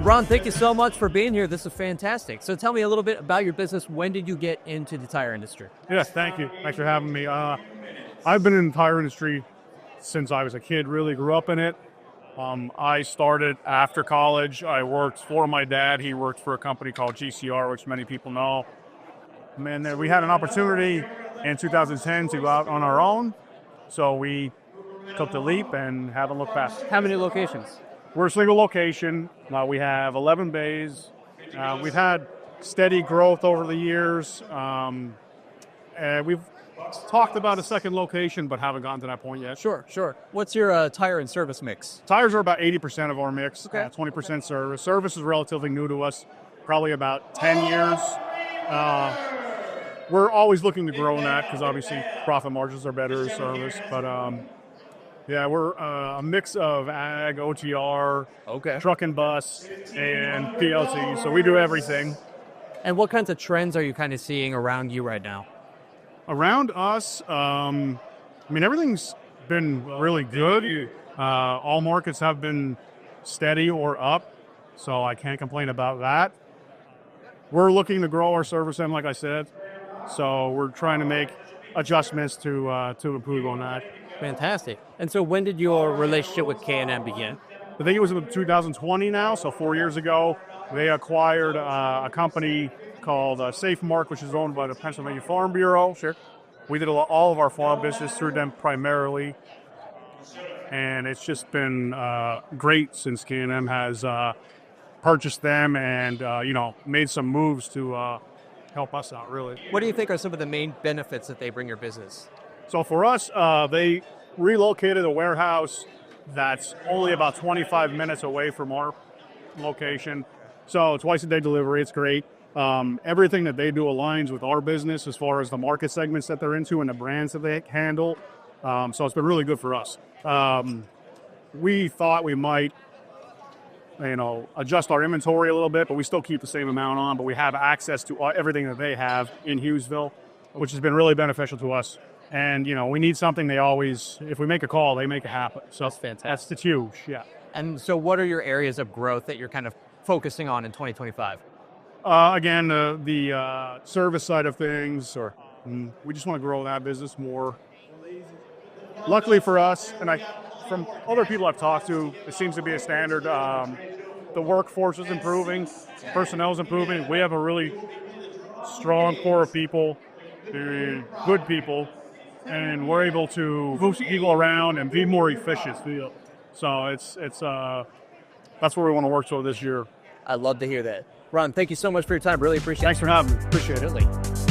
Ron, thank you so much for being here. This is fantastic. So tell me a little bit about your business. When did you get into the tire industry? Yes, thank you. Thanks for having me. I've been in the tire industry since I was a kid, really grew up in it. I started after college. I worked for my dad. He worked for a company called GCR, which many people know. And then we had an opportunity in 2010 to go out on our own. So we took the leap and haven't looked back. How many locations? We're a single location. We have 11 bays. We've had steady growth over the years. And we've talked about a second location, but haven't gotten to that point yet. Sure. What's your tire and service mix? Tires are about 80% of our mix, Okay. 20% service. Service is relatively new to us, probably about 10 years. We're always looking to grow in that because obviously profit margins are better in service. But yeah, we're a mix of ag, OTR, truck and bus, and PLC. So we do everything. And what kinds of trends are you kind of seeing around you right now? Around us, everything's been really good. All markets have been steady or up, so I can't complain about that. We're looking to grow our service end, like I said, so we're trying to make adjustments to improve on that. Fantastic. And so when did your relationship with K&M begin? I think it was in 2020 now, so 4 years ago. They acquired a company called Safe Mark, which is owned by the Pennsylvania Farm Bureau. Sure. We did all of our farm business through them primarily, and it's just been great since K&M has purchased them and made some moves to help us out, really. What do you think are some of the main benefits that they bring your business? So for us, they relocated a warehouse that's only about 25 minutes away from our location. So twice a day delivery, it's great. Everything that they do aligns with our business as far as the market segments that they're into and the brands that they handle. So it's been really good for us. We thought we might, adjust our inventory a little bit, but we still keep the same amount on. But we have access to everything that they have in Hughesville, which has been really beneficial to us. And, we need something. If we make a call, they make it happen. So That's fantastic. That's huge, yeah. And so what are your areas of growth that you're kind of focusing on in 2025? Again, the service side of things, we just want to grow that business more. Luckily for us, and from other people I've talked to, it seems to be a standard. The workforce is improving, personnel is improving. We have a really strong core of people, good people, and we're able to move people around and be more efficient. So it's that's where we want to work toward this year. I'd love to hear that. Ron, thank you so much for your time. Really appreciate it. Thanks for having me. Appreciate it. Absolutely.